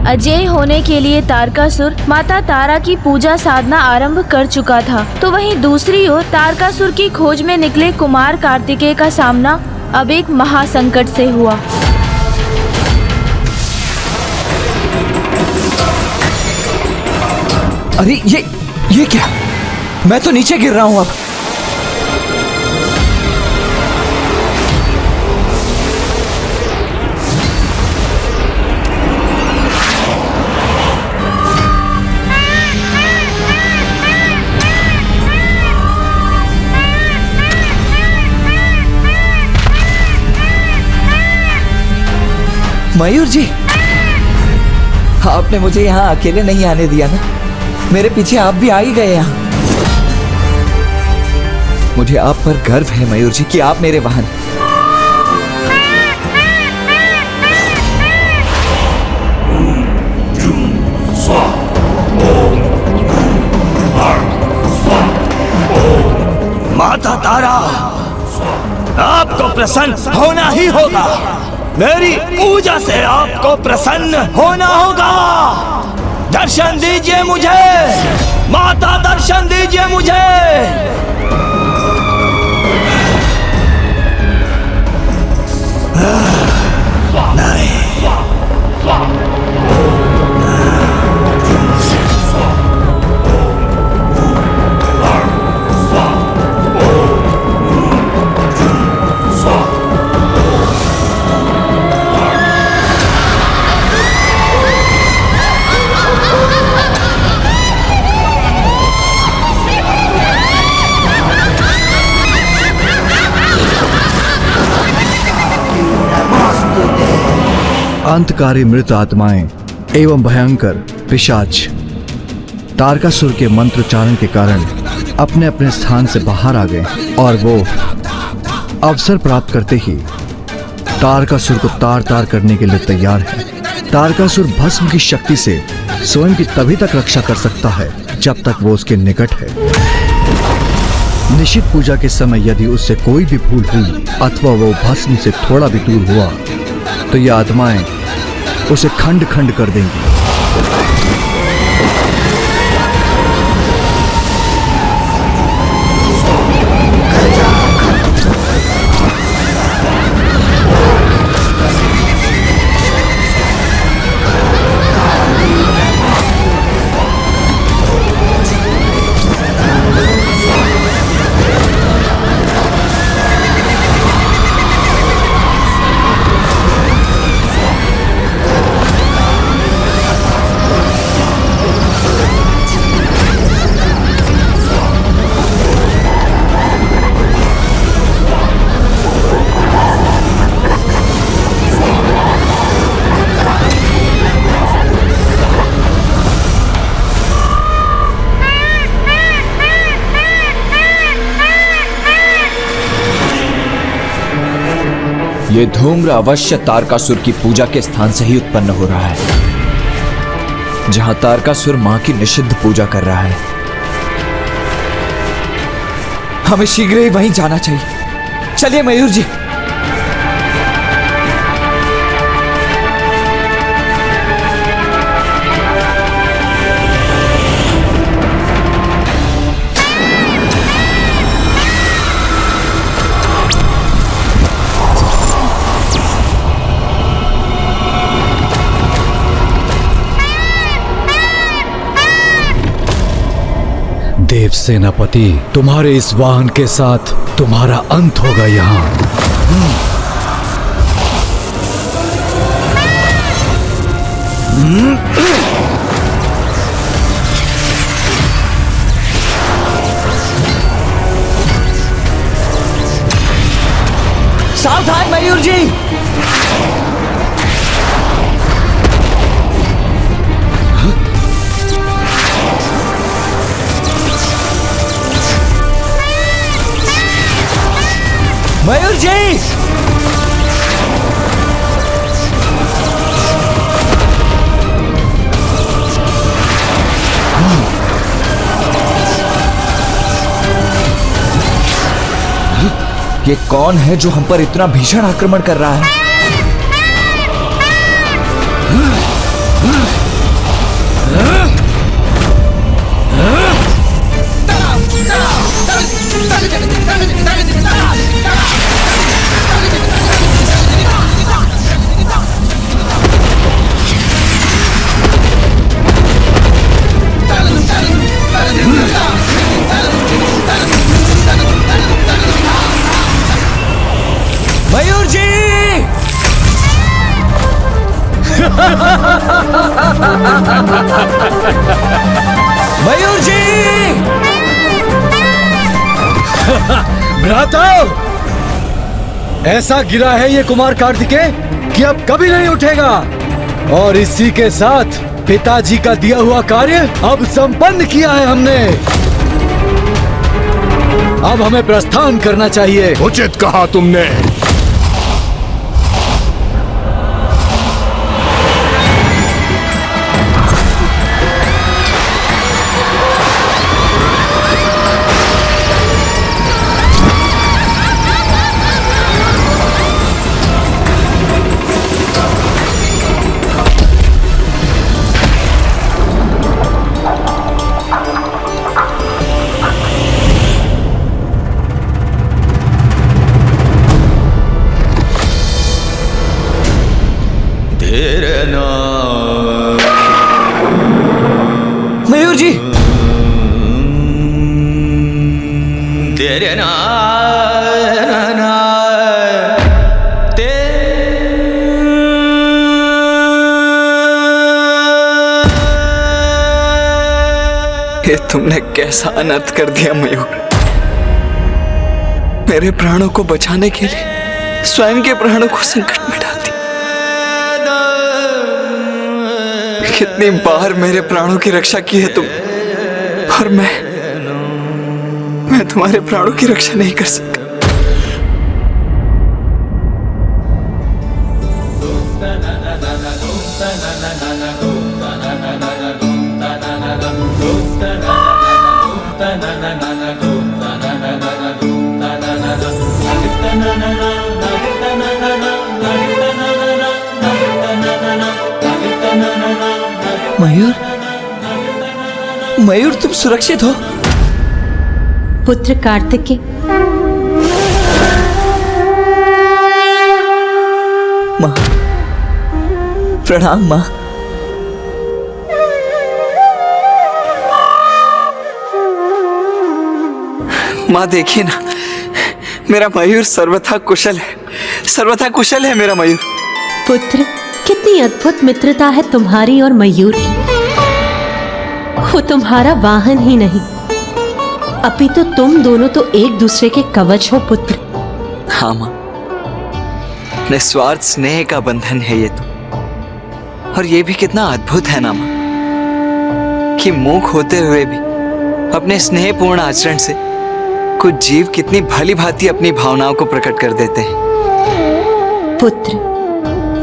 अजेय होने के लिए तारकासुर माता तारा की पूजा साधना आरंभ कर चुका था, तो वहीं दूसरी ओर तारकासुर की खोज में निकले कुमार कार्तिकेय का सामना अब एक महासंकट से हुआ। अरे ये क्या? मैं तो नीचे गिर रहा हूं अब। मयूर जी, आपने मुझे यहाँ अकेले नहीं आने दिया ना? मेरे पीछे आप भी आ ही गए यहाँ। मुझे आप पर गर्व है मयूर जी कि आप मेरे वाहन। माता तारा, आपको प्रसन्न होना ही होगा। मेरी पूजा से आपको प्रसन्न होना होगा। दर्शन दीजिए मुझे माता, दर्शन दीजिए मुझे। नहीं, अंतकारी मृत आत्माएं एवं भयंकर पिशाच तारकासुर के मंत्रोच्चारण के कारण अपने अपने स्थान से बाहर आ गए और वो अवसर प्राप्त करते ही तारकासुर को तार तार करने के लिए तैयार है। तारकासुर भस्म की शक्ति से स्वयं की तभी तक रक्षा कर सकता है जब तक वो उसके निकट है। निश्चित पूजा के समय यदि उससे कोई भी भूल हुई अथवा वो भस्म से थोड़ा भी दूर हुआ तो ये आत्माएं उसे खंड खंड कर देंगी। ये धूम्र अवश्य तारकासुर की पूजा के स्थान से ही उत्पन्न हो रहा है, जहां तारकासुर मां की निषिद्ध पूजा कर रहा है। हमें शीघ्र ही वहीं जाना चाहिए। चलिए मयूर जी। देव सेनापति, तुम्हारे इस वाहन के साथ तुम्हारा अंत होगा यहाँ। सावधान मयूर जी। मयूर जी, ये कौन है जो हम पर इतना भीषण आक्रमण कर रहा है? मयूर जी! भ्राताओ, ऐसा गिरा है ये कुमार कार्तिकेय कि अब कभी नहीं उठेगा, और इसी के साथ पिताजी का दिया हुआ कार्य अब संपन्न किया है हमने। अब हमें प्रस्थान करना चाहिए। उचित कहा तुमने। मयूर जी! तेरे ना ये तुमने कैसा अनर्थ कर दिया मयूर। मेरे प्राणों को बचाने के लिए स्वयं के प्राणों को संकट में डाल दिया। कितनी बार मेरे प्राणों की रक्षा की है तुम, और मैं तुम्हारे प्राणों की रक्षा नहीं कर सका। मयूर, मयूर तुम सुरक्षित हो? पुत्र कार्तिकेय, माँ, प्रणाम माँ। माँ देखिए ना, मेरा मयूर सर्वथा कुशल है, सर्वथा कुशल है मेरा मयूर। पुत्र, कितनी अद्भुत मित्रता है तुम्हारी और मयूर की। वो तुम्हारा वाहन ही नहीं, अपितु तुम दोनों तो एक दूसरे के कवच हो पुत्र। हाँ माँ, निस्वार्थ स्नेह का बंधन है ये तो। और ये भी कितना अद्भुत है ना माँ, कि मूक होते हुए भी अपने स्नेहपूर्ण आचरण से कुछ जीव कितनी भली भांति अपनी भावनाओं को प्रकट कर देते हैं। पुत्र,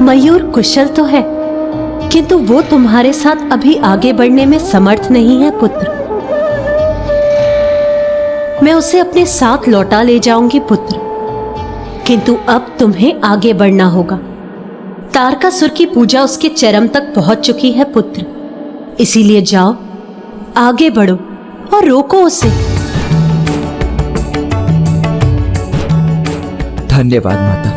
मयूर कुशल तो है, किंतु वो तुम्हारे साथ अभी आगे बढ़ने में समर्थ नहीं है पुत्र। मैं उसे अपने साथ लौटा ले जाऊंगी पुत्र, किंतु अब तुम्हें आगे बढ़ना होगा। तारकासुर की पूजा उसके चरम तक पहुंच चुकी है पुत्र, इसीलिए जाओ, आगे बढ़ो और रोको उसे। धन्यवाद माता।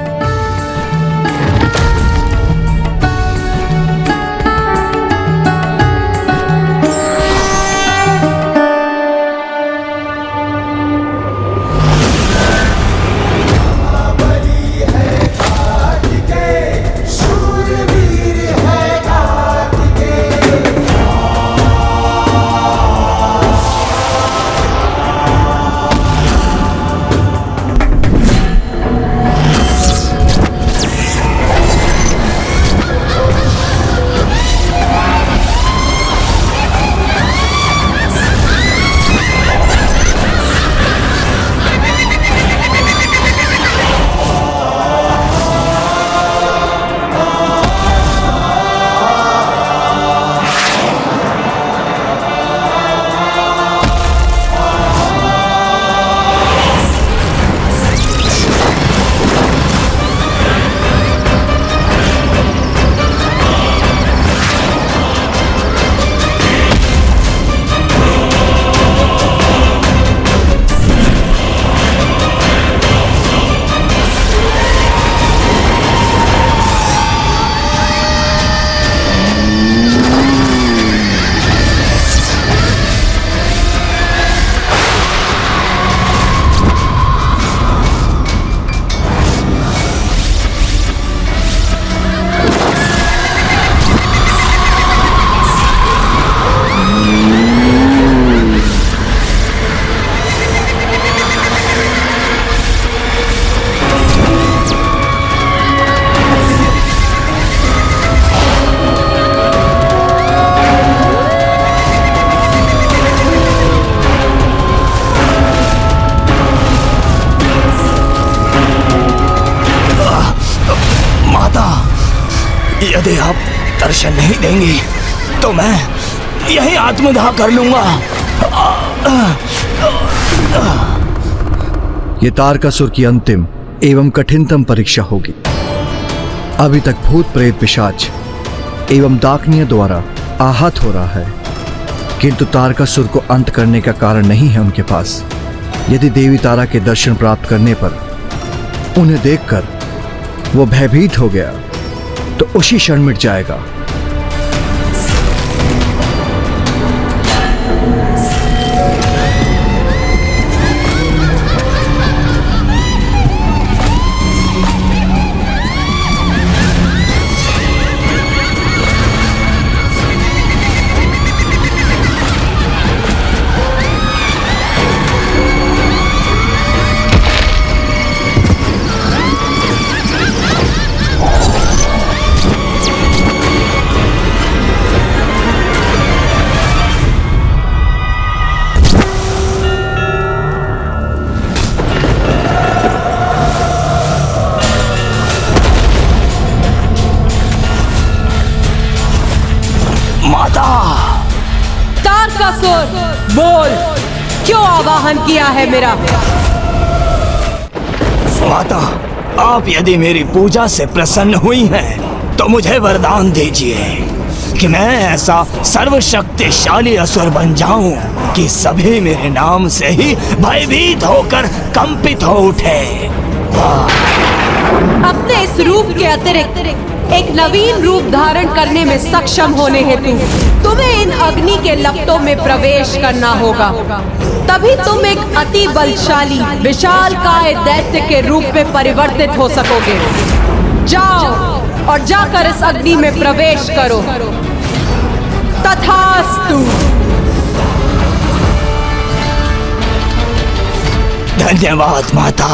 यदि आप दर्शन नहीं देंगी तो मैं यही आत्मदाह कर लूंगा। ये तारकासुर की अंतिम एवं कठिनतम परीक्षा होगी। अभी तक भूत प्रेत पिशाच एवं डाकनियों द्वारा आहत हो रहा है, किंतु तारकासुर को अंत करने का कारण नहीं है उनके पास। यदि देवी तारा के दर्शन प्राप्त करने पर उन्हें देखकर वो भयभीत हो गया तो उसी क्षण मिट जाएगा। तारकासुर, बोल, क्यों आवाहन किया है मेरा? माता, आप यदि मेरी पूजा से प्रसन्न हुई हैं तो मुझे वरदान दीजिए कि मैं ऐसा सर्वशक्तिशाली असुर बन जाऊं कि सभी मेरे नाम से ही भयभीत होकर कंपित हो उठे। अपने इस रूप के अतिरिक्त एक नवीन रूप धारण करने में सक्षम होने हेतु तुम्हें इन अग्नि के लपटों में प्रवेश करना होगा। तभी तुम एक अति बलशाली विशालकाय दैत्य के रूप में परिवर्तित हो सकोगे। जाओ और जाकर इस अग्नि में प्रवेश करो। तथास्तु। धन्यवाद माता।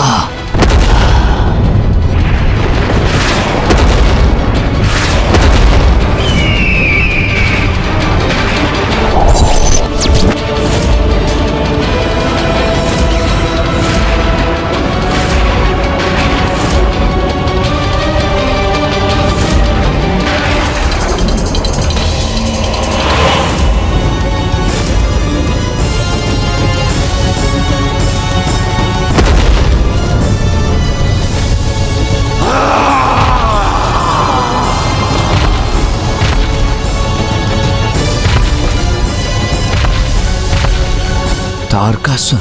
तारकासुर,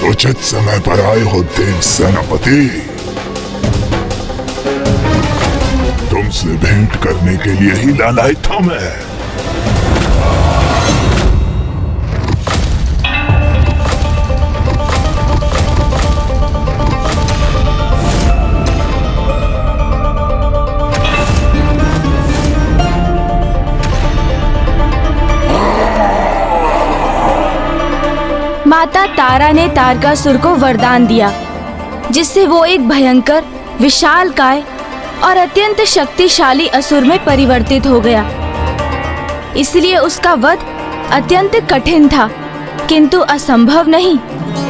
उचित समय पर आए हो देव सेनापति। तुमसे भेंट करने के लिए ही लाया था मैं। माता तारा ने तारकासुर को वरदान दिया, जिससे वो एक भयंकर, विशालकाय और अत्यंत शक्तिशाली असुर में परिवर्तित हो गया। इसलिए उसका वध अत्यंत कठिन था, किंतु असंभव नहीं।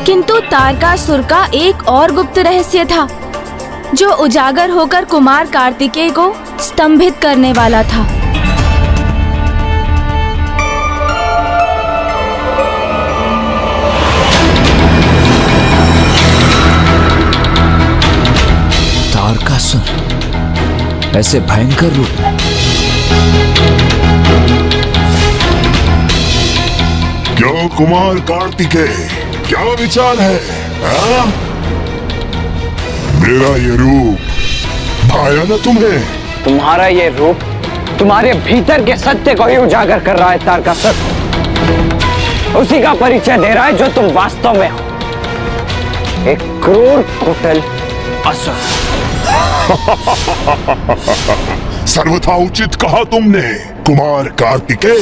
किंतु तारकासुर का एक और गुप्त रहस्य था, जो उजागर होकर कुमार कार्तिकेय को स्तंभित करने वाला था। तारकासुर ऐसे भयंकर रूप में? क्यों कुमार कार्तिकेय, क्या विचार है? हाँ? मेरा ये रूप भाया ना तुम्हें? तुम्हारा ये रूप तुम्हारे भीतर के सत्य को ही उजागर कर रहा है तारकासुर। उसी का परिचय दे रहा है जो तुम वास्तव में हो, एक क्रूर कुटिल असुर। सर्वथा उचित कहा तुमने कुमार कार्तिकेय।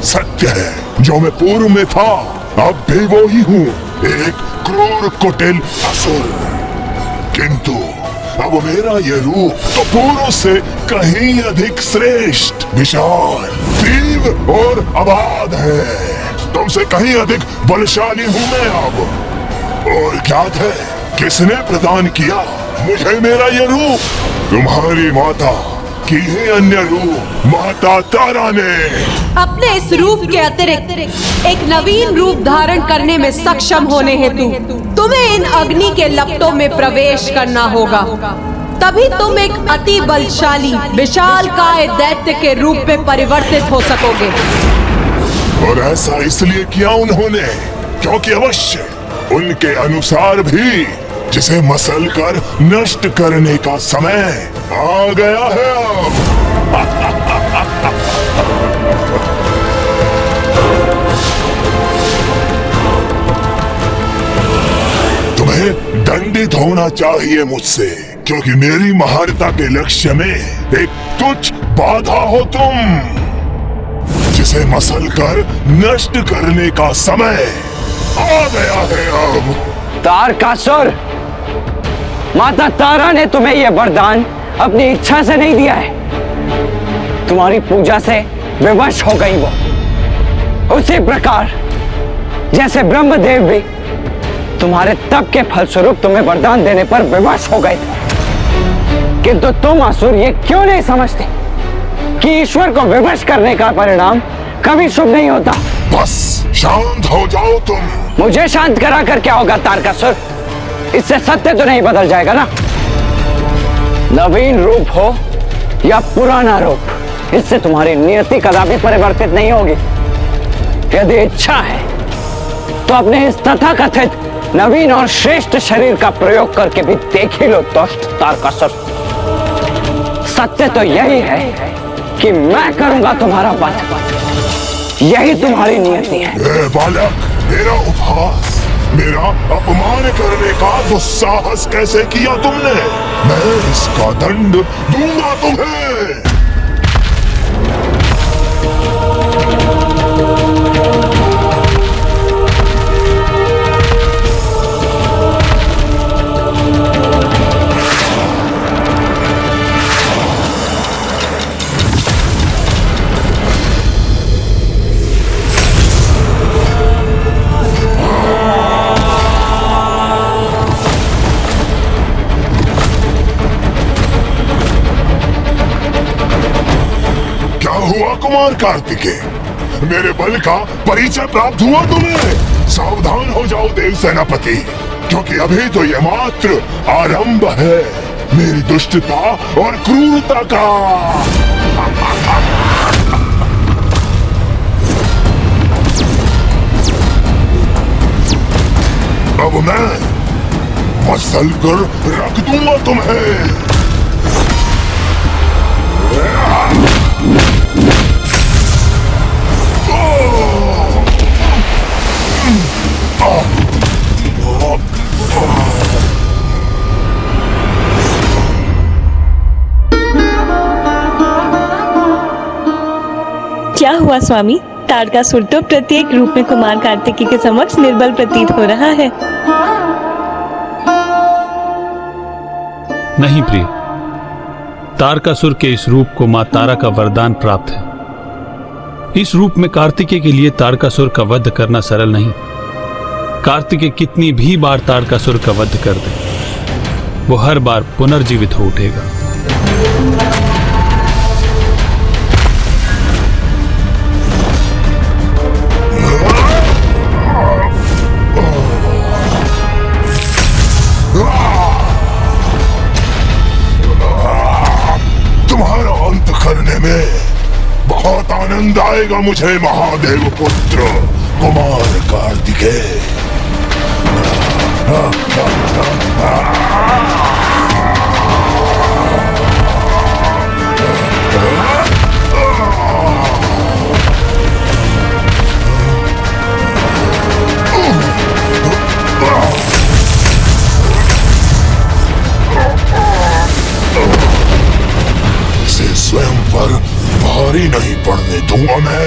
सत्य है, जो मैं पूर्व में था अब भी वो ही हूँ, एक क्रूर कुटिल असुर। किंतु अब मेरा ये रूप तो पूर्व से कहीं अधिक श्रेष्ठ, विशाल, तीव्र और अबाध है। तुमसे कहीं अधिक बलशाली हूँ मैं अब। और ज्ञात है किसने प्रदान किया मुझे मेरा ये रूप? तुम्हारी माता की ही अन्य रूप माता तारा ने। अपने इस रूप के अतिरिक्त एक नवीन रूप धारण करने में सक्षम होने हेतु तुम्हें इन अग्नि के लपटों में प्रवेश करना होगा। तभी तुम एक अति बलशाली विशालकाय दैत्य के रूप में परिवर्तित हो सकोगे। और ऐसा इसलिए किया उन्होंने क्योंकि अवश्य उनके अनुसार भी जिसे मसल कर नष्ट करने का समय आ गया है अब। तुम्हें दंडित होना चाहिए मुझसे, क्योंकि मेरी महानता के लक्ष्य में एक तुच्छ बाधा हो तुम, जिसे मसल कर नष्ट करने का समय आ गया है अब। तारकासुर, माता तारा ने तुम्हें यह वरदान अपनी इच्छा से नहीं दिया है, तुम्हारी पूजा से विवश हो गई वो। उसी प्रकार जैसे ब्रह्मदेव भी तुम्हारे तप के फलस्वरूप तुम्हें वरदान देने पर विवश हो गए थे। किंतु तुम असुर ये क्यों नहीं समझते कि ईश्वर को विवश करने का परिणाम कभी शुभ नहीं होता। बस शांत हो जाओ तुम। मुझे शांत करा कर क्या होगा तारकासुर? इससे सत्य तो नहीं बदल जाएगा ना। नवीन रूप हो या पुराना रूप, इससे तुम्हारी नियति कदापि परिवर्तित नहीं होगी। यदि इच्छा है तो अपने इस तथाकथित नवीन और श्रेष्ठ शरीर का प्रयोग करके भी देख ही लो दुष्ट तारकासुर। सत्य तो यही है कि मैं करूंगा तुम्हारा वध, यही तुम्हारी नियति है। बालक, मेरा उपहास, मेरा अपमान करने का दुस्साहस कैसे किया तुमने? मैं इसका दंड दूंगा तुम्हें। हुआ कुमार कार्तिकेय, मेरे बल का परिचय प्राप्त हुआ तुम्हें? सावधान हो जाओ देव सेनापति, क्योंकि अभी तो यह मात्र आरंभ है मेरी दुष्टता और क्रूरता का। अब मैं मसल कर रख दूंगा तुम्हें। क्या हुआ स्वामी? तारकासुर तो प्रत्येक रूप में कुमार कार्तिकेय के समक्ष निर्बल प्रतीत हो रहा है। नहीं प्रिय, तारकासुर के इस रूप को मां तारा का वरदान प्राप्त है। इस रूप में कार्तिकेय के लिए तारकासुर का वध करना सरल नहीं। कार्तिकेय कितनी भी बार तारकासुर का वध कर दे, वो हर बार पुनर्जीवित हो उठेगा। तुम्हारा अंत करने में बहुत आनंद आएगा मुझे महादेव पुत्र कुमार कार्तिकेय। इसे स्वयं पर भारी नहीं पड़ने दूंगा मैं।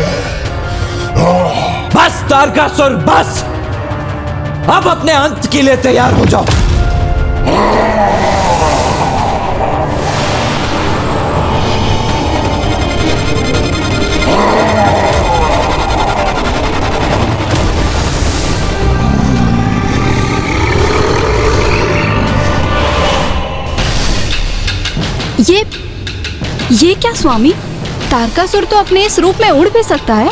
बस तारकासुर बस, अब अपने अंत के लिए तैयार हो जाओ। ये क्या स्वामी, तारकासुर तो अपने इस रूप में उड़ भी सकता है।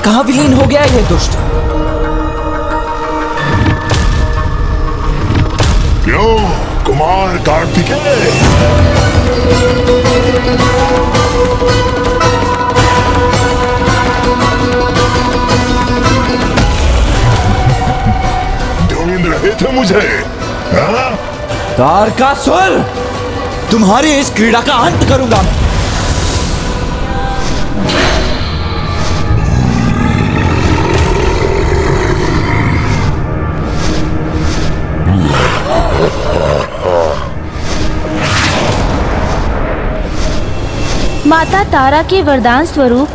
कहाँ विलीन हो गया ये दुष्ट? क्यों कुमार कार्तिकेय? ढूंढ रहे थे मुझे, हाँ? तारकासुर, तुम्हारी इस क्रीड़ा का अंत करूंगा मैं। माता तारा के वरदान स्वरूप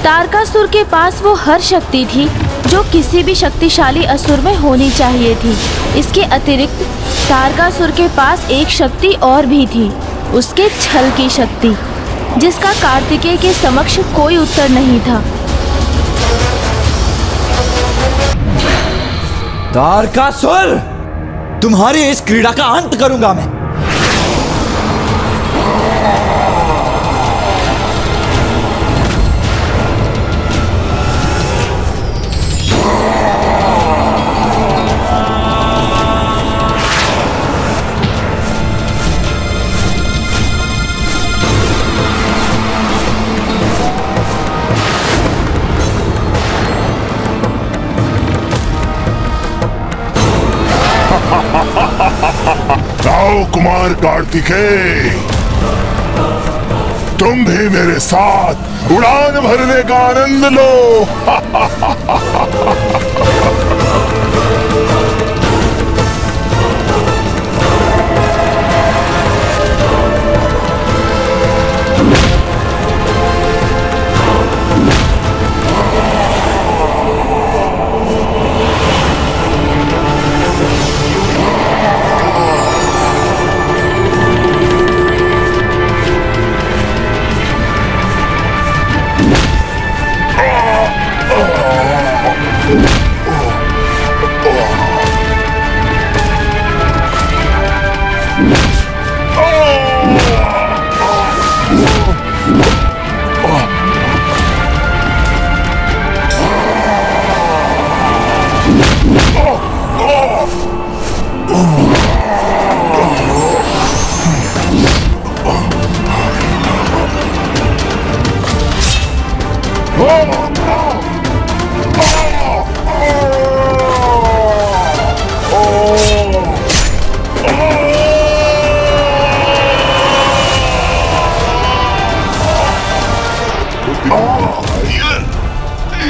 तारकासुर के पास वो हर शक्ति थी जो किसी भी शक्तिशाली असुर में होनी चाहिए थी। इसके अतिरिक्त तारकासुर के पास एक शक्ति और भी थी, उसके छल की शक्ति, जिसका कार्तिकेय के समक्ष कोई उत्तर नहीं था। तारकासुर, तुम्हारी इस क्रीड़ा का अंत करूंगा मैं। आओ कुमार कार्तिकेय, तुम भी मेरे साथ उड़ान भरने का आनंद लो।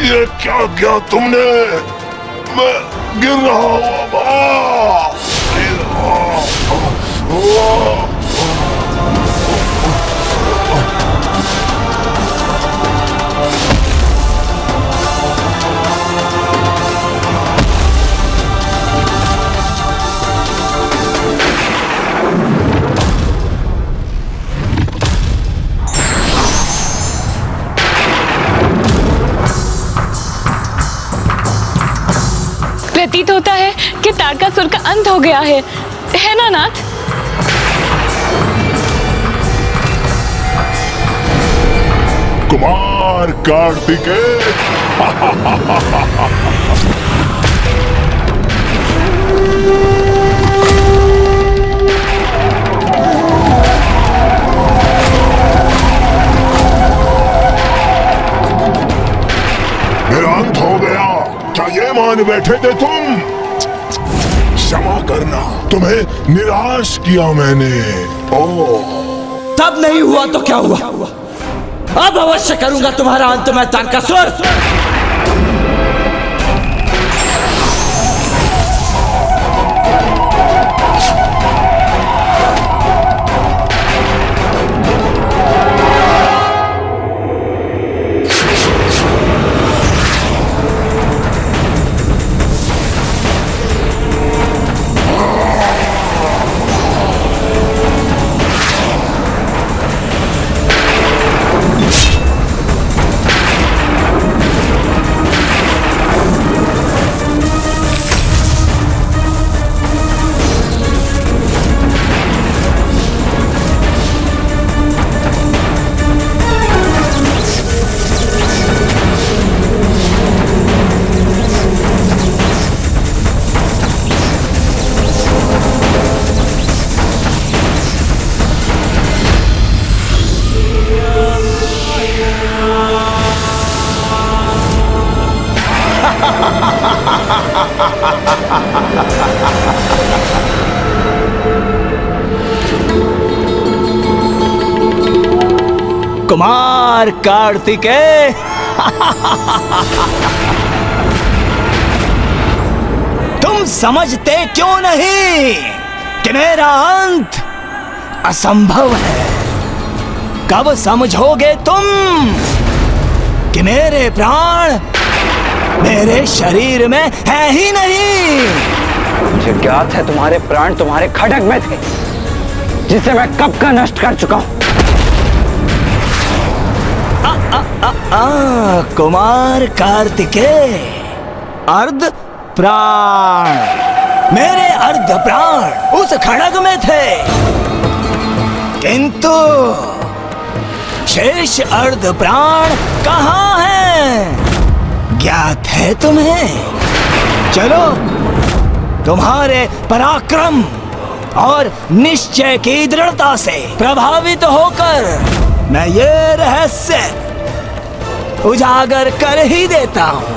ये क्या किया तुमने? मैं गिर रहा हूँ। प्रतीत होता है कि तारकासुर का अंत हो गया है ना नाथ? कुमार कार्तिकेय, मेरा अंत हो गया, क्या ये मान बैठे थे तुम? क्षमा करना, तुम्हें निराश किया मैंने। तब नहीं हुआ तो क्या हुआ? अब अवश्य करूंगा तुम्हारा अंत मैं, तारकासुर। कुमार कार्तिकेय, तुम समझते क्यों नहीं कि मेरा अंत असंभव है? कब समझोगे तुम कि मेरे प्राण मेरे शरीर में है ही नहीं? मुझे ज्ञात है तुम्हारे प्राण तुम्हारे खड्ग में थे, जिसे मैं कब का नष्ट कर चुका हूं। कुमार कार्तिकेय, अर्ध प्राण, मेरे अर्ध प्राण उस खड्ग में थे, किंतु शेष अर्ध प्राण कहाँ हैं? ज्ञात है तुम्हें? चलो, तुम्हारे पराक्रम और निश्चय की दृढ़ता से प्रभावित होकर मैं ये रहस्य उजागर कर ही देता हूं।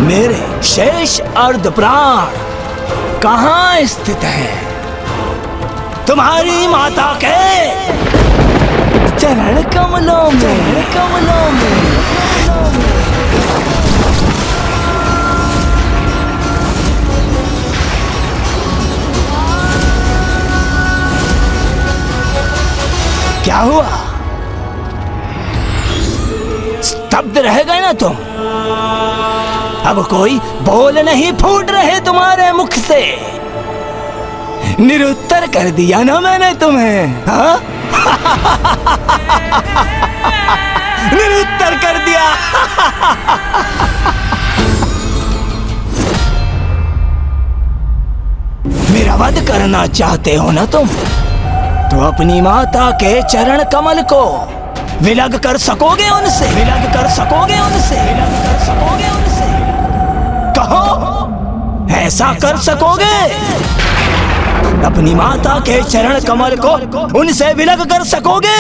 मेरे शेष अर्ध प्राण कहां स्थित हैं? तुम्हारी माता के चरण कमलों में। क्या हुआ? स्तब्ध रह गए ना तुम? अब कोई बोल नहीं फूट रहे तुम्हारे मुख से? निरुत्तर कर दिया ना मैंने तुम्हें, हाँ? निरुत्तर कर दिया। मेरा वध करना चाहते हो ना तुम? तो अपनी माता के चरण कमल को विलग कर सकोगे उनसे? कहो, ऐसा कर सकोगे? अपनी माता के चरण कमल को उनसे विलग कर सकोगे?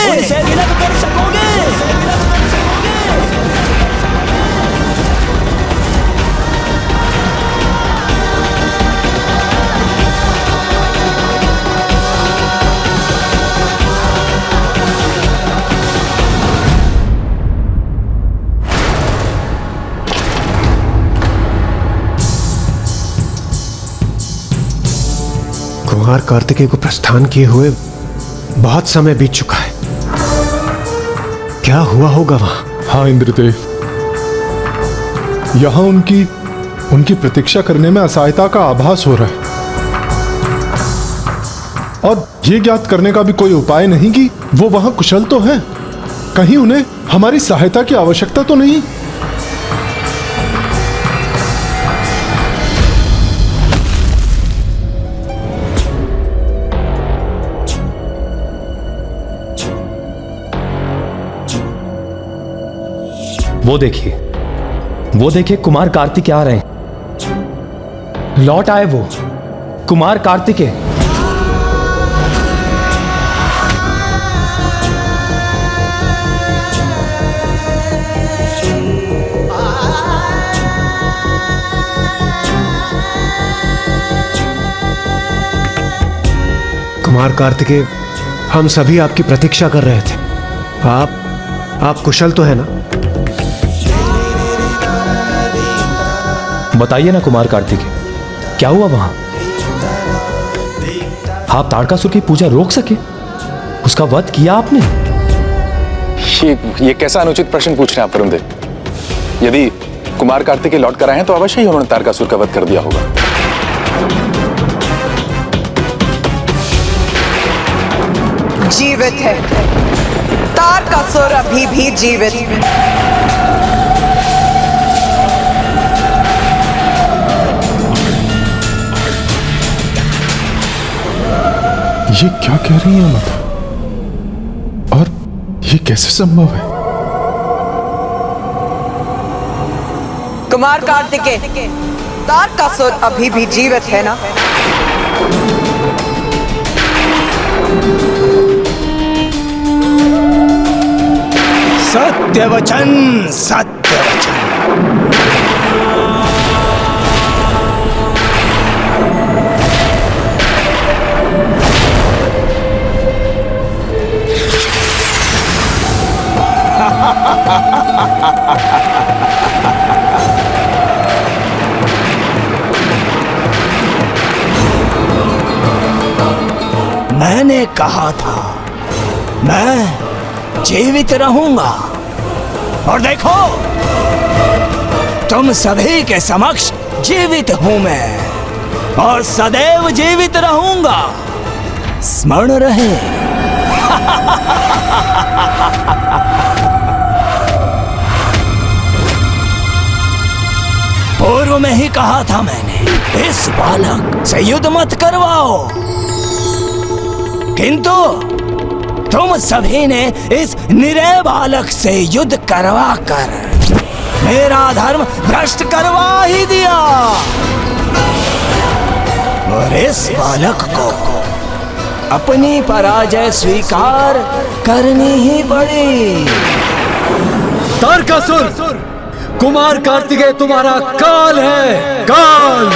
कुमार कार्तिकेय को प्रस्थान किए हुए बहुत समय बीत चुका है। क्या हुआ होगा वहां? हाँ इंद्रदेव, यहाँ उनकी प्रतीक्षा करने में असहायता का आभास हो रहा है, और ये ज्ञात करने का भी कोई उपाय नहीं कि वो वहां कुशल तो हैं, कहीं उन्हें हमारी सहायता की आवश्यकता तो नहीं? वो देखिए कुमार कार्तिकेय आ रहे हैं। लौट आए वो कुमार कार्तिकेय। कुमार कार्तिकेय, हम सभी आपकी प्रतीक्षा कर रहे थे। आप कुशल तो है ना? बताइए ना कुमार कार्तिकेय, क्या हुआ वहां? आप तारकासुर की पूजा रोक सके? उसका वध किया आपने? ये कैसा अनुचित प्रश्न पूछ रहे हैं आप वरुणदेव? यदि कुमार कार्तिकेय लौट कर आए हैं तो अवश्य ही उन्होंने तारकासुर का वध कर दिया होगा। जीवित है, तारकासुर अभी भी जीवित है। ये क्या कह रही है माता? और ये कैसे संभव है? कुमार कार्तिकेय, तारकासुर अभी भी जीवित है ना? सत्य वचन, सत्य वचन। मैंने कहा था मैं जीवित रहूंगा, और देखो तुम सभी के समक्ष जीवित हूं मैं, और सदैव जीवित रहूंगा। स्मरण रहे। पूर्व में ही कहा था मैंने, इस बालक से युद्ध मत करवाओ, किंतु तुम सभी ने इस निरय बालक से युद्ध करवा कर मेरा धर्म भ्रष्ट करवा ही दिया, और इस बालक को अपनी पराजय स्वीकार करनी ही पड़ी। तारकासुर, कुमार कार्तिकेय तुम्हारा काल है, काल।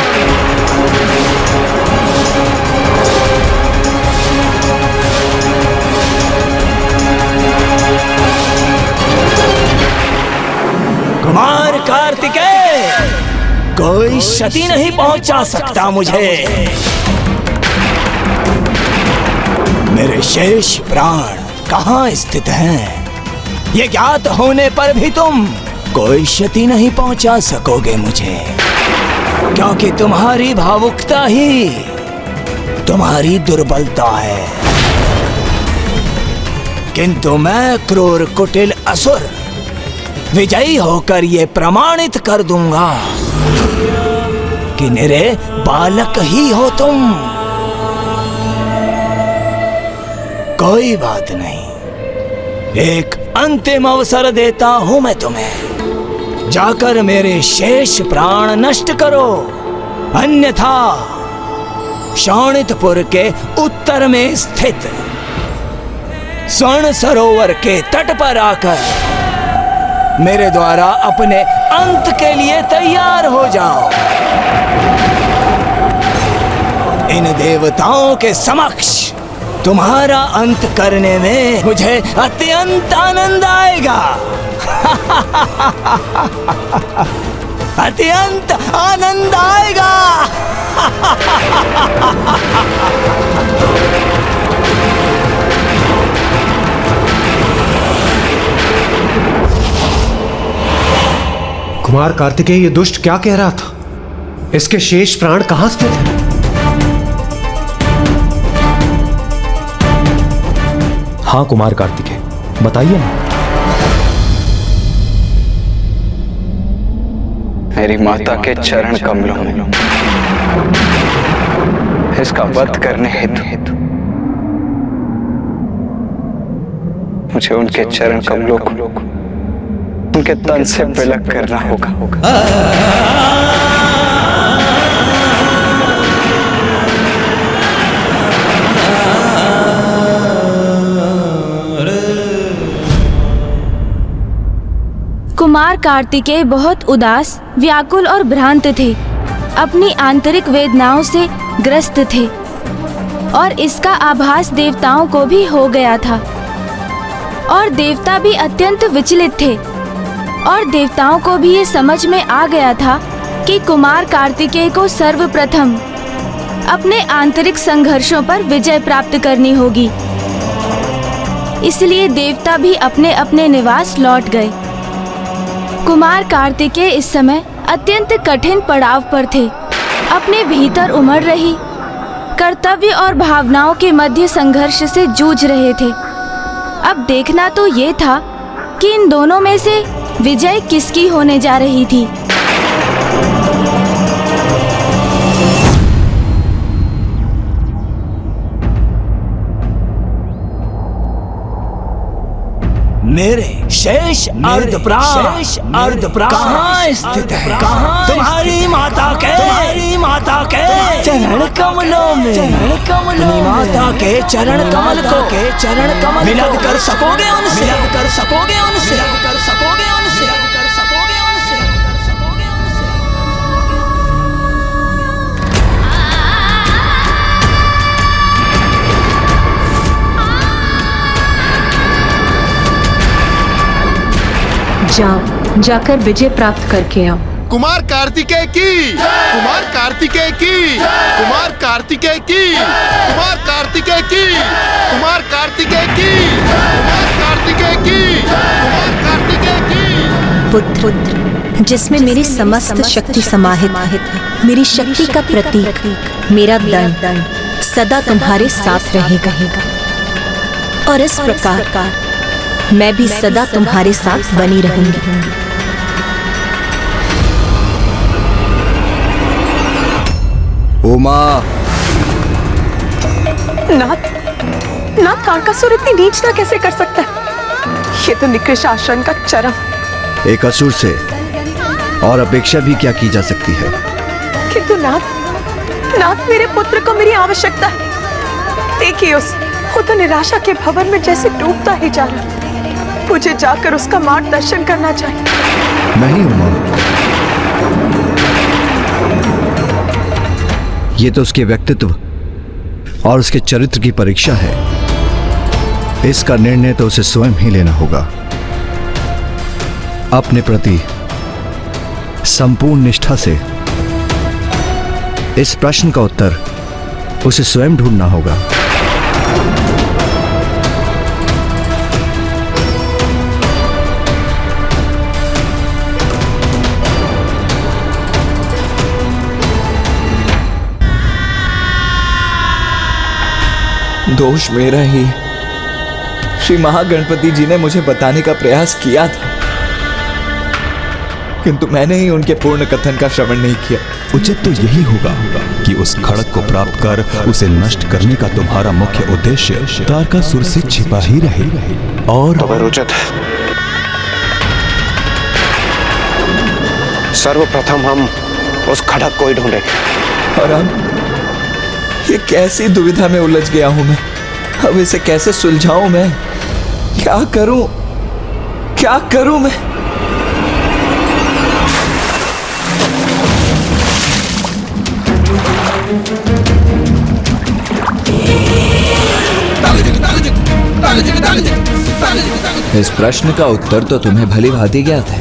कुमार कार्तिकेय, कोई क्षति नहीं पहुंचा सकता मुझे। मेरे शेष प्राण कहाँ स्थित हैं, ये ज्ञात होने पर भी तुम कोई क्षति नहीं पहुंचा सकोगे मुझे, क्योंकि तुम्हारी भावुकता ही तुम्हारी दुर्बलता है। किंतु मैं क्रूर कुटिल असुर विजयी होकर ये प्रमाणित कर दूंगा कि मेरे बालक ही हो तुम। कोई बात नहीं, एक अंतिम अवसर देता हूं मैं तुम्हें, जाकर मेरे शेष प्राण नष्ट करो, अन्यथा शोणितपुर के उत्तर में स्थित स्वर्ण सरोवर के तट पर आकर मेरे द्वारा अपने अंत के लिए तैयार हो जाओ। इन देवताओं के समक्ष तुम्हारा अंत करने में मुझे अत्यंत आनंद आएगा। अत्यंत आनंद आएगा। कुमार कार्तिकेय, ये दुष्ट क्या कह रहा था? इसके शेष प्राण कहां स्थित हैं? हाँ कुमार कार्तिकेय, बताइए ना। मेरी माता के चरण कमलों में इसका वध करने हेतु मुझे उनके चरण कमलों को उनके तन से विलग करना होगा। कुमार कार्तिकेय बहुत उदास, व्याकुल और भ्रांत थे, अपनी आंतरिक वेदनाओं से ग्रस्त थे, और इसका आभास देवताओं को भी हो गया था, और देवता भी अत्यंत विचलित थे, और देवताओं को भी ये समझ में आ गया था कि कुमार कार्तिकेय को सर्वप्रथम अपने आंतरिक संघर्षों पर विजय प्राप्त करनी होगी। इसलिए देवता भी अपने अपने निवास लौट गए। कुमार कार्तिकेय इस समय अत्यंत कठिन पड़ाव पर थे, अपने भीतर उमड़ रही कर्तव्य और भावनाओं के मध्य संघर्ष से जूझ रहे थे। अब देखना तो ये था कि इन दोनों में से विजय किसकी होने जा रही थी। मेरे शेष अर्ध प्राण कहाँ स्थित है? तुम्हारी माता के चरण कमलों में। अपनी माता के चरण कमल को मिलग कर सकोगे उनसे? जाओ, जाकर विजय प्राप्त करके आओ। कुमार कार्तिकेय की, कुमार कार्तिकेय की, कुमार कार्तिकेय की, कुमार कार्तिकेय की, कुमार कार्तिकेय की, कुमार कार्तिकेय की, कुमार कार्तिकेय की। पुत्र जिसमें मेरी समस्त शक्ति समाहित है, मेरी शक्ति का प्रतीक मेरा दंड सदा तुम्हारे साथ रहेगा और इस प्रकार मैं भी सदा तुम्हारे साथ बनी रहूंगी। उमा, नाथ तारकासुर इतनी नीचता कैसे कर सकता है? ये तो निकृष्ट आचरण का चरम। एक असुर से और अपेक्षा भी क्या की जा सकती है? किंतु नाथ मेरे पुत्र को मेरी आवश्यकता है। देखिए वो तो निराशा के भंवर में जैसे डूबता ही जा रहा। मुझे जाकर उसका मार्गदर्शन करना चाहिए। नहीं उमा, ये तो उसके व्यक्तित्व और उसके चरित्र की परीक्षा है। इसका निर्णय तो उसे स्वयं ही लेना होगा। अपने प्रति संपूर्ण निष्ठा से इस प्रश्न का उत्तर उसे स्वयं ढूंढना होगा। दोष मेरा ही। श्री महागणपति जी ने मुझे बताने का प्रयास किया था, किंतु मैंने ही उनके पूर्ण कथन का श्रवण नहीं किया। उचित तो यही होगा कि उस खड़ग को प्राप्त कर उसे नष्ट करने का तुम्हारा मुख्य उद्देश्य तारकासुर से छिपा ही रहे। और उचित है। सर्वप्रथम हम उस खड़ग को ही ढूंढेंगे। और अब ये कैसी दुविधा में उलझ गया हूं मैं। अब इसे कैसे सुलझाऊं मैं? क्या करूं? क्या करूं मैं? इस प्रश्न का उत्तर तो तुम्हें भली भांति ज्ञात है।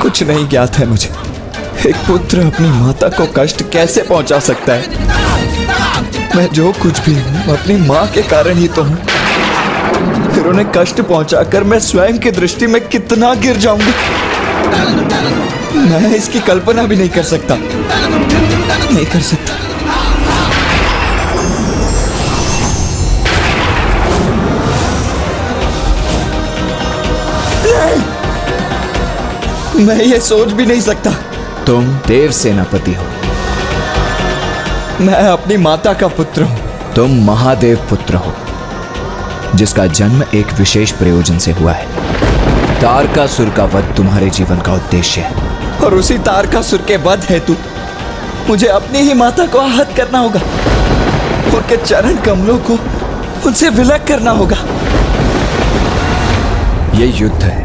कुछ नहीं ज्ञात है मुझे। एक पुत्र अपनी माता को कष्ट कैसे पहुंचा सकता है? मैं जो कुछ भी हूं अपनी माँ के कारण ही तो हूं। फिर उन्हें कष्ट पहुंचाकर मैं स्वयं की दृष्टि में कितना गिर जाऊंगी, मैं इसकी कल्पना भी नहीं कर सकता। नहीं कर सकता। मैं ये सोच भी नहीं सकता। तुम देव सेनापति हो, मैं अपनी माता का पुत्र हूं। तुम महादेव पुत्र हो, जिसका जन्म एक विशेष प्रयोजन से हुआ है। तारकासुर का वध तुम्हारे जीवन का उद्देश्य है, और उसी तारकासुर के वध हेतु मुझे अपनी ही माता को आहत करना होगा। उनके चरण कमलों को उनसे विलग करना होगा। ये युद्ध है,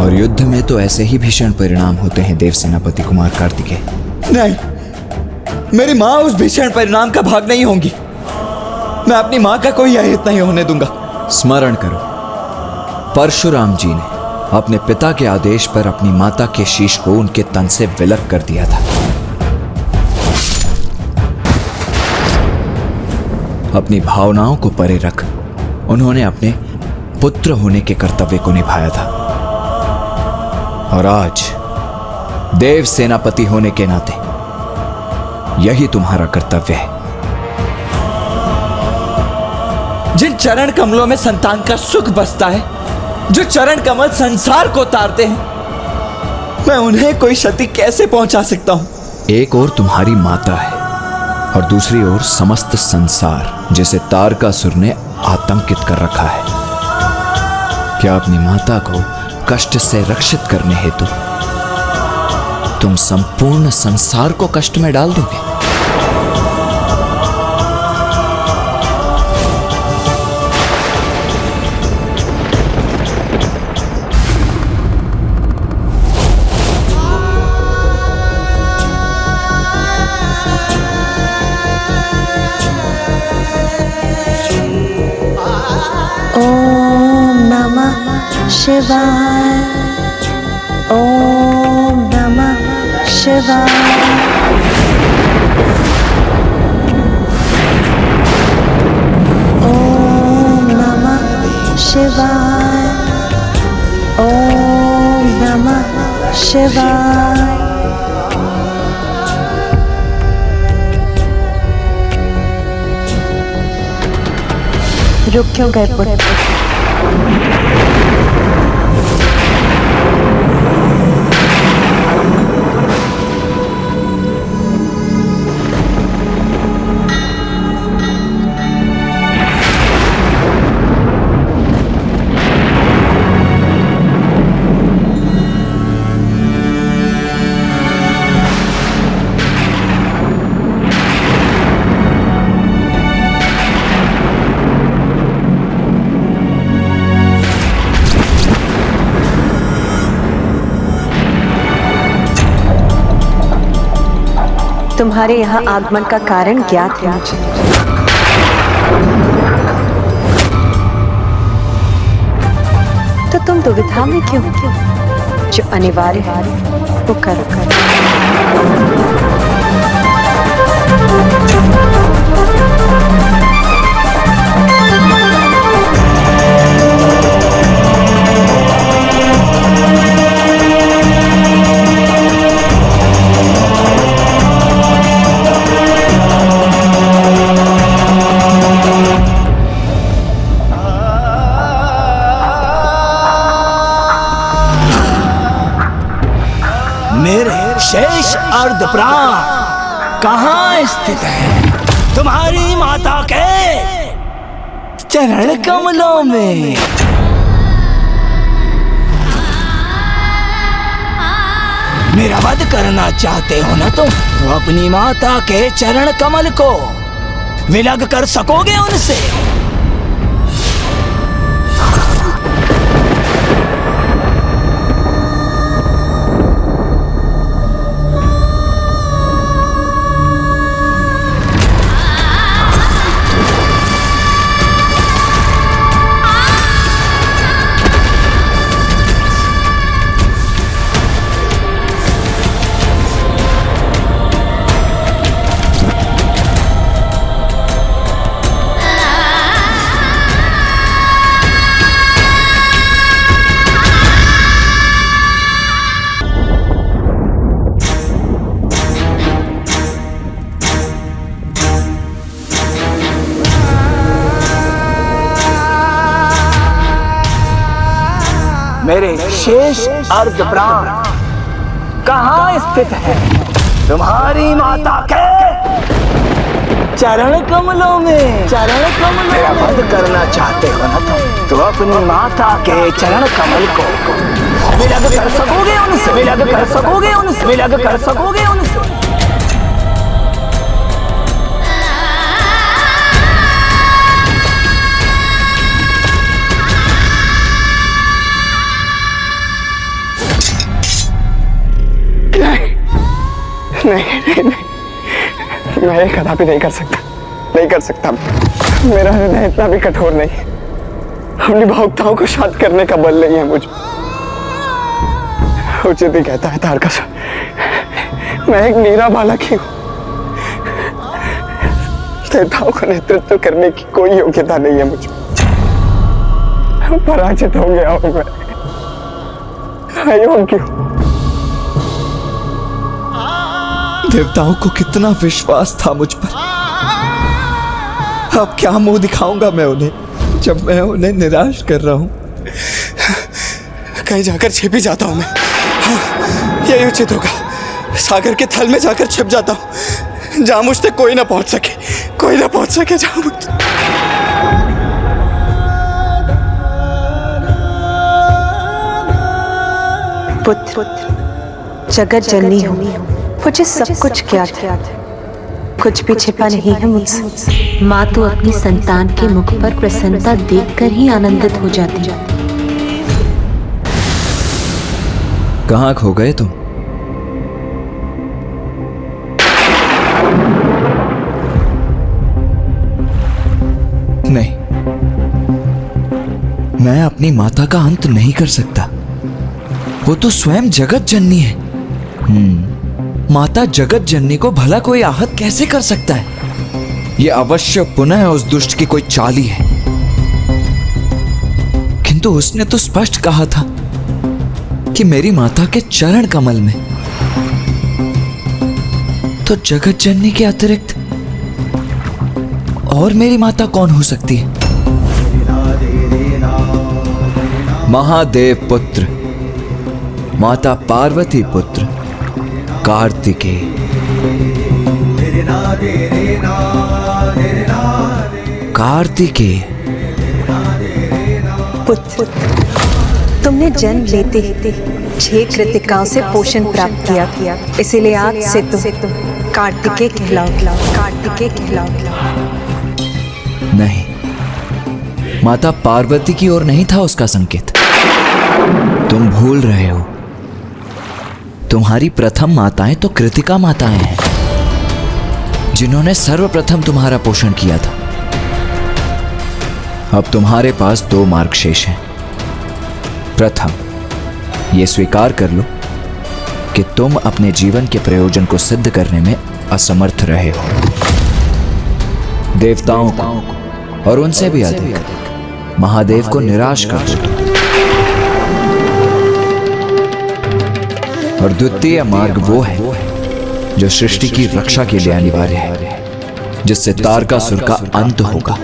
और युद्ध में तो ऐसे ही भीषण परिणाम होते हैं देव सेनापति कुमार कार्तिकेय। नहीं, मेरी माँ उस भीषण परिणाम का भाग नहीं होंगी। मैं अपनी माँ का कोई अहित नहीं होने दूंगा। स्मरण करो, परशुराम जी ने अपने पिता के आदेश पर अपनी माता के शीश को उनके तन से विलग कर दिया था। अपनी भावनाओं को परे रख उन्होंने अपने पुत्र होने के कर्तव्य को निभाया था, और आज देव सेनापति होने के नाते यही तुम्हारा कर्तव्य है। जिन चरण कमलों में संतान का सुख बसता है, जो चरण कमल संसार को तारते हैं, मैं उन्हें कोई क्षति कैसे पहुंचा सकता हूं? एक ओर तुम्हारी माता है, और दूसरी ओर समस्त संसार, जिसे तारकासुर ने आतंकित कर रखा है। क्या अपनी माता को कष्ट से रक्षित करने हेतु तुम संपूर्ण संसार को कष्ट में डाल दोगे? ओम नमः शिवाय। ओम नमः शिवाय। ओम नमः शिवाय। ओम नमः शिवाय। रुक क्यों गए पुत्र? तुम्हारे यहाँ आगमन का कारण ज्ञात है मुझे। तो तुम दुविधा में क्यों? जो अनिवार्य है वो करो। मेरे शेष अर्धप्राण कहाँ स्थित है? तुम्हारी माता के चरण कमलों में। मेरा वध करना चाहते हो ना तुम, तो अपनी माता के चरण कमल को विलग कर सकोगे उनसे? मेरे शेष अर्धप्राण कहाँ स्थित है? तुम्हारी माता के चरण कमलों में। चरण कमलों मेरा वध करना चाहते हो ना तुम, तो अपनी माता के चरण कमल को विलग कर सकोगे उनसे। विलग कर सकोगे उनसे। विलग कर सकोगे उनसे। नहीं, मैं ये कदापि नहीं कर सकता। नहीं कर सकता। मेरा हृदय इतना भी कठोर नहीं है। अपनी भावुकताओं को शांत करने का बल नहीं है मुझ। उचित ही कहता है तारकासुर, मैं एक नीरा बालक ही हूँ। देवताओं का नेतृत्व करने की कोई योग्यता नहीं है मुझ। पराजित हो गया हूँ मैं। अयोग्य हूँ। देवताओं को कितना विश्वास था मुझ पर। अब क्या मुंह दिखाऊंगा मैं उन्हें, जब मैं उन्हें निराश कर रहा हूं। कहीं जाकर छिप ही जाता हूं मैं। हाँ, यही उचित होगा। सागर के थल में जाकर छिप जाता हूं, जहां मुझ तक कोई ना पहुंच सके। कोई ना पहुंच सके जहां मुझ। पुत्र, जगत जननी हो, मुझे सब कुछ ज्ञात है। कुछ भी छिपा नहीं है मुझसे। माँ तो अपनी संतान के मुख पर प्रसन्नता देखकर ही आनंदित हो जाती है। कहाँ खो गए तुम? नहीं, अपनी माता का अंत नहीं कर सकता। वो तो स्वयं जगत जननी है। माता जगत जननी को भला कोई आहत कैसे कर सकता है? ये अवश्य पुनः उस दुष्ट की कोई चाली है। किंतु उसने तो स्पष्ट कहा था कि मेरी माता के चरण कमल में, तो जगत जननी के अतिरिक्त और मेरी माता कौन हो सकती है? महादेव पुत्र, माता पार्वती पुत्र कार्तिकेय। कार्तिकेय पुत्र, तुमने जन्म लेते ही 6 कृतिकाओं से पोषण प्राप्त किया, इसीलिए आज से तुम कार्तिकेय कहलाओ। कार्तिकेय कहलाओ। नहीं, माता पार्वती की ओर नहीं था उसका संकेत। तुम भूल रहे हो। तुम्हारी प्रथम माताएं तो कृतिका माताएं हैं, जिन्होंने सर्वप्रथम तुम्हारा पोषण किया था। अब तुम्हारे पास 2 मार्ग शेष हैं। प्रथम, यह स्वीकार कर लो कि तुम अपने जीवन के प्रयोजन को सिद्ध करने में असमर्थ रहे हो। देवताओं को और उनसे भी अधिक महादेव को निराश कर दो। और द्वितीय मार्ग वो है जो सृष्टि की रक्षा के लिए अनिवार्य है, जिससे तारकासुर का अंत होगा।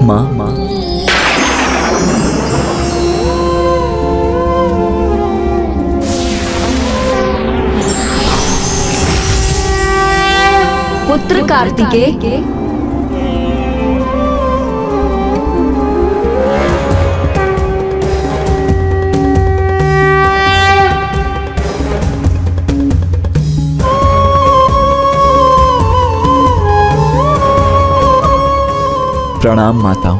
माँ, पुत्र कार्तिकेय, प्रणाम माताओं।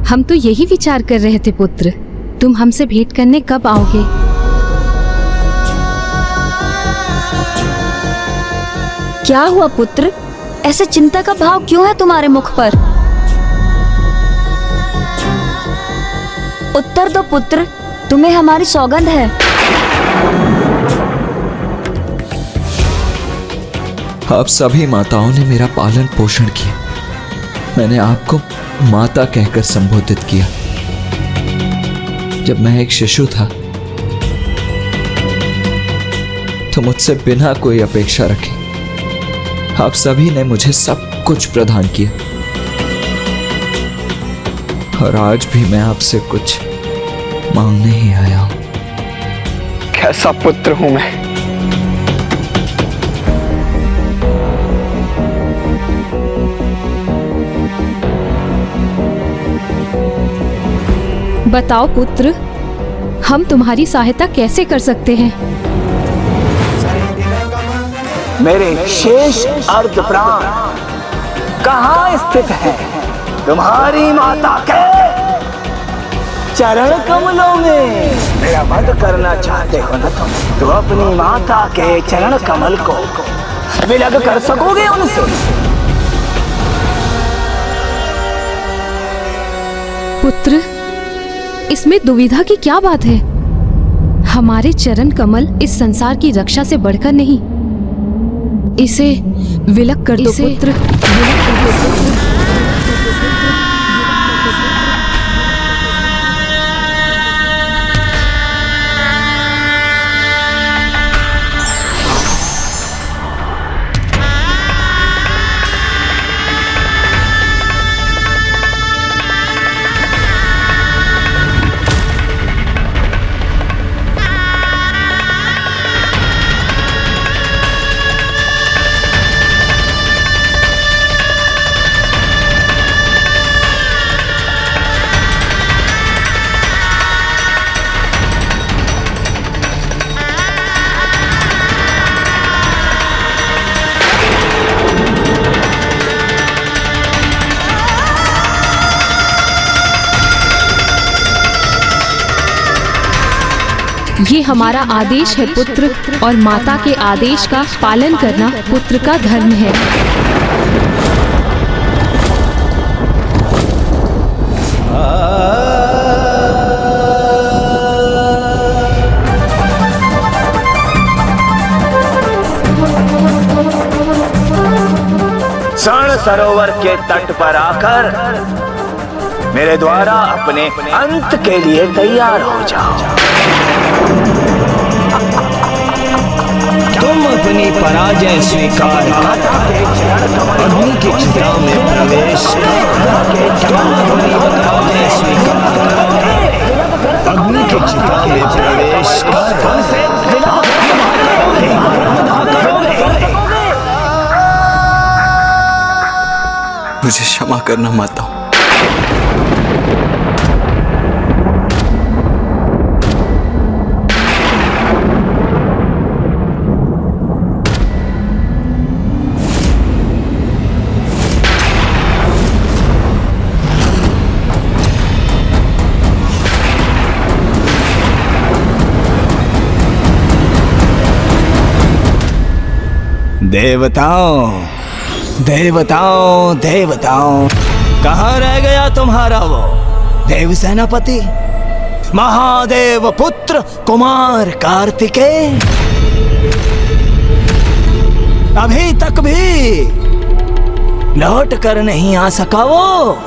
हम तो यही विचार कर रहे थे पुत्र, तुम हमसे भेंट करने कब आओगे? क्या हुआ पुत्र? ऐसे चिंता का भाव क्यों है तुम्हारे मुख पर? उत्तर दो पुत्र, तुम्हें हमारी सौगंध है। आप सभी माताओं ने मेरा पालन पोषण किया। मैंने आपको माता कहकर संबोधित किया। जब मैं एक शिशु था तो मुझसे बिना कोई अपेक्षा रखे आप सभी ने मुझे सब कुछ प्रदान किया, और आज भी मैं आपसे कुछ मांगने ही आया हूं। कैसा पुत्र हूं मैं? बताओ पुत्र, हम तुम्हारी सहायता कैसे कर सकते हैं? मेरे शेष अर्ध प्राण कहाँ स्थित है? तुम्हारी माता के चरण कमलों में। मेरा वध करना चाहते हो ना तुम, तो अपनी माता के चरण कमल को विलग कर सकोगे उनसे? पुत्र, इसमें दुविधा की क्या बात है? हमारे चरण कमल इस संसार की रक्षा से बढ़कर नहीं। इसे विलग कर दो पुत्र, विलग कर दो पुत्र। ये हमारा आदेश है पुत्र, और माता के आदेश का पालन करना पुत्र का धर्म है। स्वर्ण सरोवर के तट पर आकर मेरे द्वारा अपने अंत के लिए तैयार हो जाओ। तुम अपनी पराजय स्वीकार कर अग्नि की चिता में प्रवेश अग्नि की चिता में प्रवेश मुझे क्षमा करना माता। देवताओं देवताओं देवताओं, कहाँ रह गया तुम्हारा वो देव सेनापति, महादेव पुत्र कुमार कार्तिकेय? अभी तक भी लौट कर नहीं आ सका वो।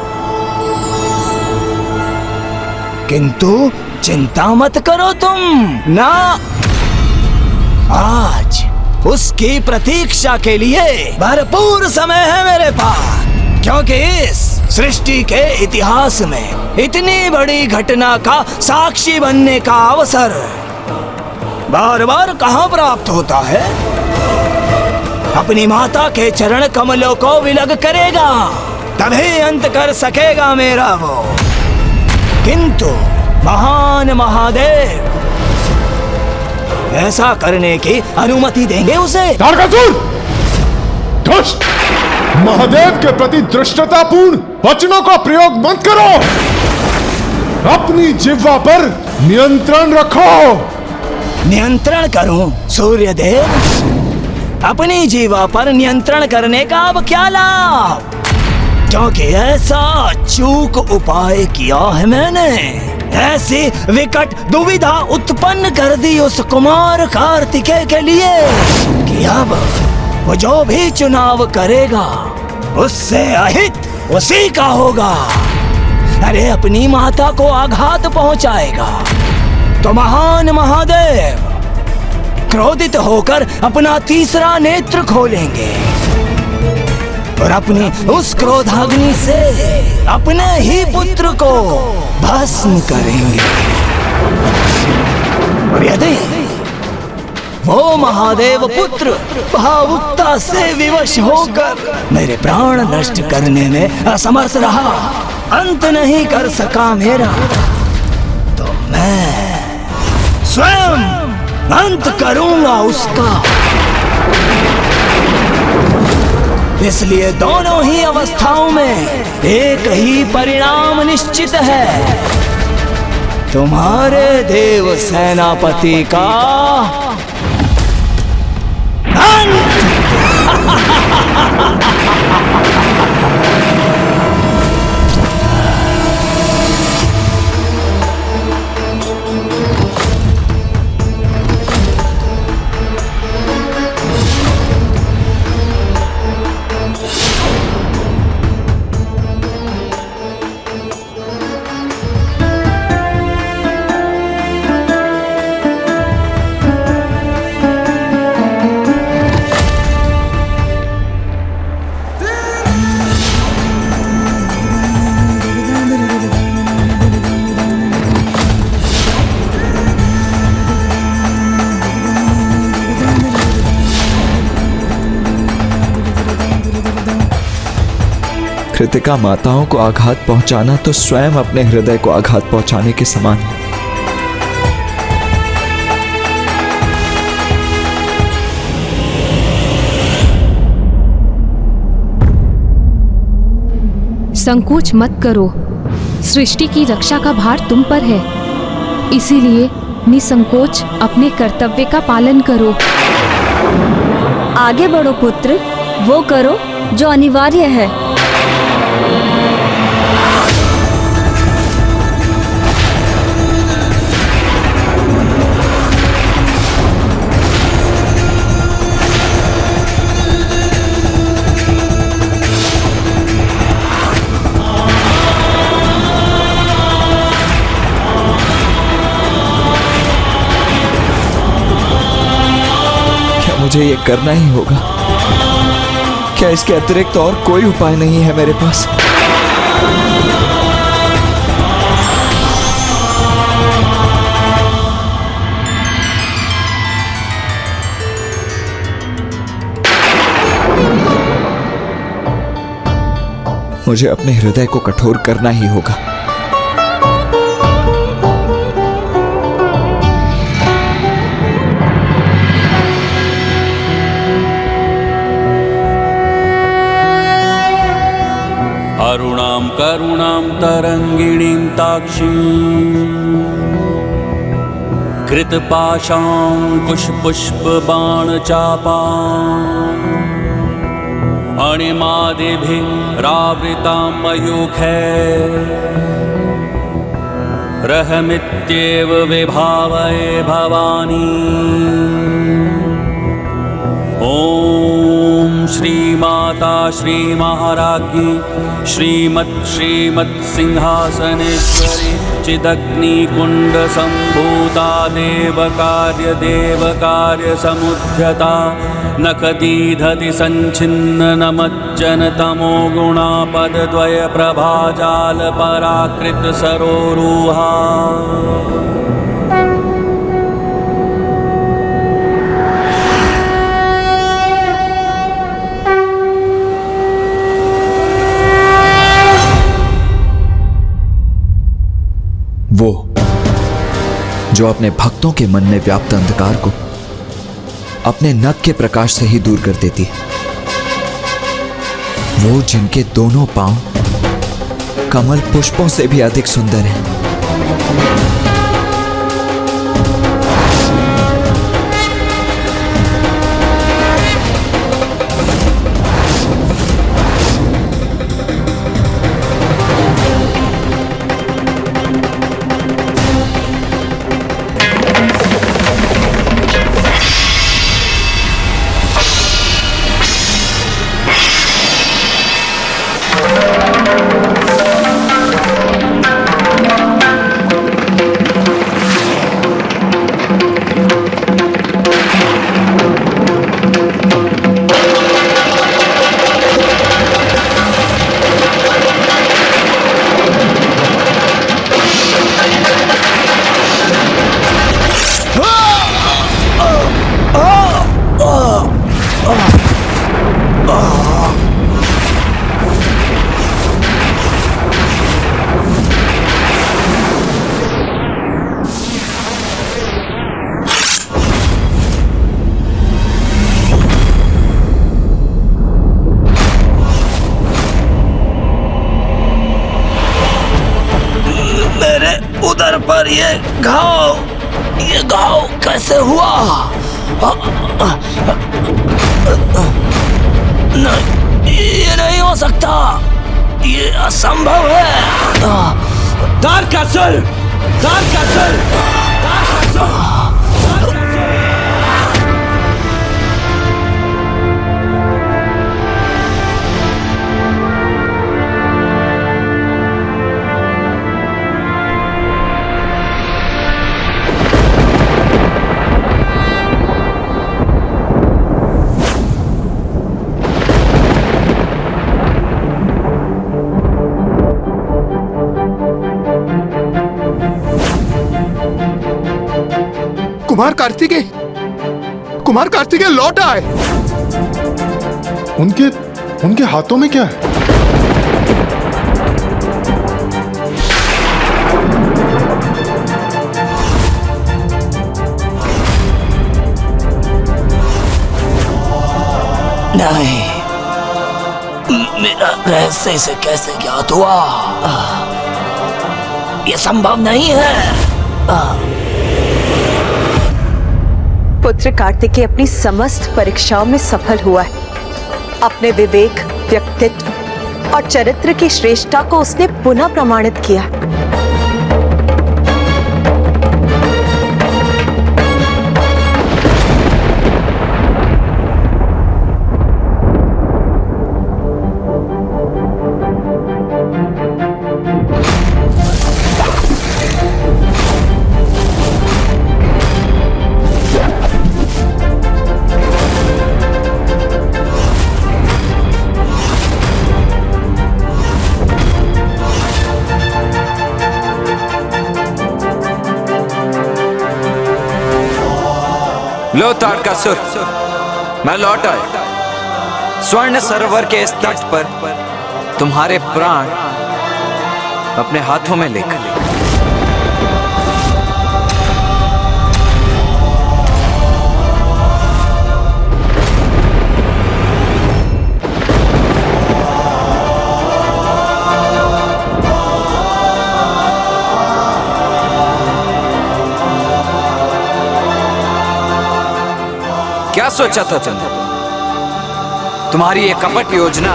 किंतु चिंता मत करो तुम ना, आज उसकी प्रतीक्षा के लिए भरपूर समय है मेरे पास, क्योंकि इस सृष्टि के इतिहास में इतनी बड़ी घटना का साक्षी बनने का अवसर बार बार कहाँ प्राप्त होता है। अपनी माता के चरण कमलों को विलग करेगा तभी अंत कर सकेगा मेरा वो। किंतु महान महादेव ऐसा करने की अनुमति देंगे उसे? तारकासुर! दुष्ट! महादेव के प्रति धृष्टतापूर्ण वचनों का प्रयोग मत करो। अपनी जिह्वा पर नियंत्रण रखो। नियंत्रण करूं सूर्यदेव? अपनी जीवा पर नियंत्रण करने का अब क्या लाभ, क्योंकि ऐसा चूक उपाय किया है मैंने, ऐसी विकट दुविधा उत्पन्न कर दी उस कुमार कार्तिकेय के लिए कि अब वो जो भी चुनाव करेगा उससे अहित उसी का होगा। अरे अपनी माता को आघात पहुंचाएगा तो महान महादेव क्रोधित होकर अपना तीसरा नेत्र खोलेंगे और अपनी उस क्रोधाग्नि से अपने ही पुत्र को भस्म करेंगे। और यदि वो महादेव पुत्र भावुकता से विवश होकर मेरे प्राण नष्ट करने में असमर्थ रहा, अंत नहीं कर सका मेरा, तो मैं स्वयं अंत करूंगा उसका। इसलिए दोनों ही अवस्थाओं में एक ही परिणाम निश्चित है, तुम्हारे देव सेनापति का अंत। कृतिका माताओं को आघात पहुंचाना तो स्वयं अपने हृदय को आघात पहुंचाने के समान है। संकोच मत करो, सृष्टि की रक्षा का भार तुम पर है, इसीलिए निसंकोच अपने कर्तव्य का पालन करो। आगे बढ़ो पुत्र, वो करो जो अनिवार्य है। मुझे ये करना ही होगा। क्या इसके अतिरिक्त और कोई उपाय नहीं है मेरे पास? मुझे अपने हृदय को कठोर करना ही होगा। अरुणां करुणां तरंगिणीं ताक्षीं कृतपाशाङ्कुशपुष्पबाणचापाम् अणिमादिभिरावृतां मयूखैरहमित्येव विभावये भवानी। ॐ श्रीमाता श्रीमहाराज्ञी श्रीमत् सिंहासनेश्वरी चिदग्निकुण्ड सम्भूता देवकार्य समुद्यता नखदीधति संच्छिन्न नमज्जन तमो गुणापदद्वय प्रभाजाल पराकृत सरोरुहा। वो जो अपने भक्तों के मन में व्याप्त अंधकार को अपने नख के प्रकाश से ही दूर कर देती है। वो जिनके दोनों पांव कमल पुष्पों से भी अधिक सुंदर हैं। उधर पर ये घाव कैसे हुआ? नहीं, ये नहीं हो सकता, ये असंभव है। तारकासुर! कुमार कार्तिकेय लौट आए। उनके हाथों में क्या है? नहीं, मेरा रहस्य इसे कैसे ज्ञात हुआ? ये संभव नहीं है। पुत्र कार्तिकेय अपनी समस्त परीक्षाओं में सफल हुआ है। अपने विवेक, व्यक्तित्व और चरित्र की श्रेष्ठता को उसने पुनः प्रमाणित किया। लो तारकासुर, मैं लौट आया। स्वर्ण सरोवर के इस तट पर तुम्हारे प्राण अपने हाथों में लेकर। क्या सोचा था तुमने? तुम्हारी ये कपट योजना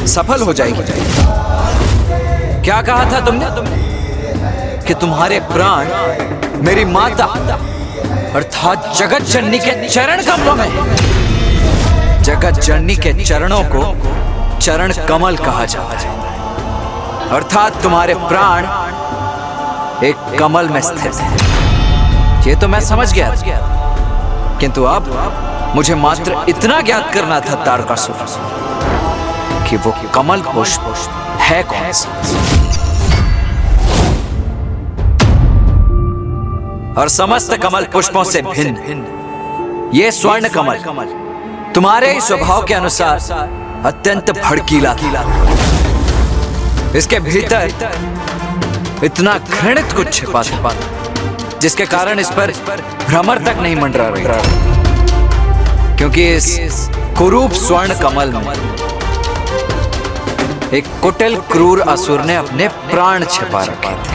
सफल हो जाएगी। क्या कहा था तुमने कि तुम्हारे प्राण मेरी माता अर्थात जगत जननी के चरण कमलों में। जगत जननी के चरणों को चरण कमल कहा जाता है, अर्थात तुम्हारे प्राण एक कमल में स्थित है। ये तो मैं समझ गया, किंतु अब मुझे मात्र इतना ज्ञात करना था तारकासुर कि वो कमल पुष्प है कौन सा। और समस्त कमल पुष्पों से भिन्न ये स्वर्ण कमल तुम्हारे ही स्वभाव के अनुसार अत्यंत भड़कीला था। इसके भीतर इतना घृणित कुछ छिपा था जिसके कारण इस पर भ्रमर तक नहीं मंडरा रही, क्योंकि इस कुरूप स्वर्ण कमल में एक कुटिल क्रूर असुर ने अपने प्राण छिपा रखे थे।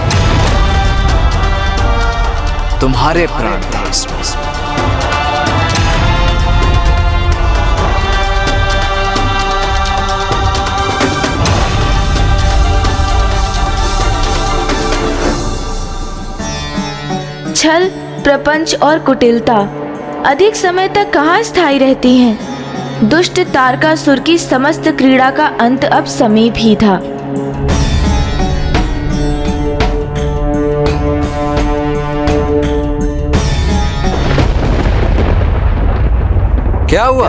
तुम्हारे प्राण थे इसमें। छल, प्रपंच और कुटिलता अधिक समय तक कहाँ स्थायी रहती हैं। दुष्ट तारकासुर की समस्त क्रीड़ा का अंत अब समीप ही था। क्या हुआ?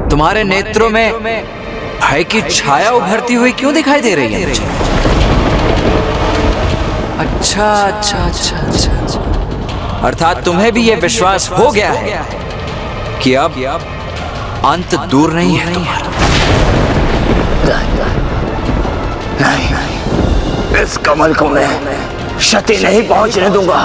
तुम्हारे नेत्रों में भय की छाया उभरती हुई क्यों दिखाई दे रही है मुझे? अच्छा अच्छा अच्छा अच्छा अच्छा, अर्थात तुम्हें भी यह विश्वास हो गया है कि अब अंत दूर नहीं है तुम्हारा। नहीं, इस कमल को मैं क्षति नहीं पहुंचने दूंगा।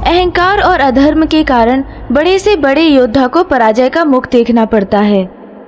अहंकार और अधर्म के कारण बड़े से बड़े योद्धा को पराजय का मुख देखना पड़ता है।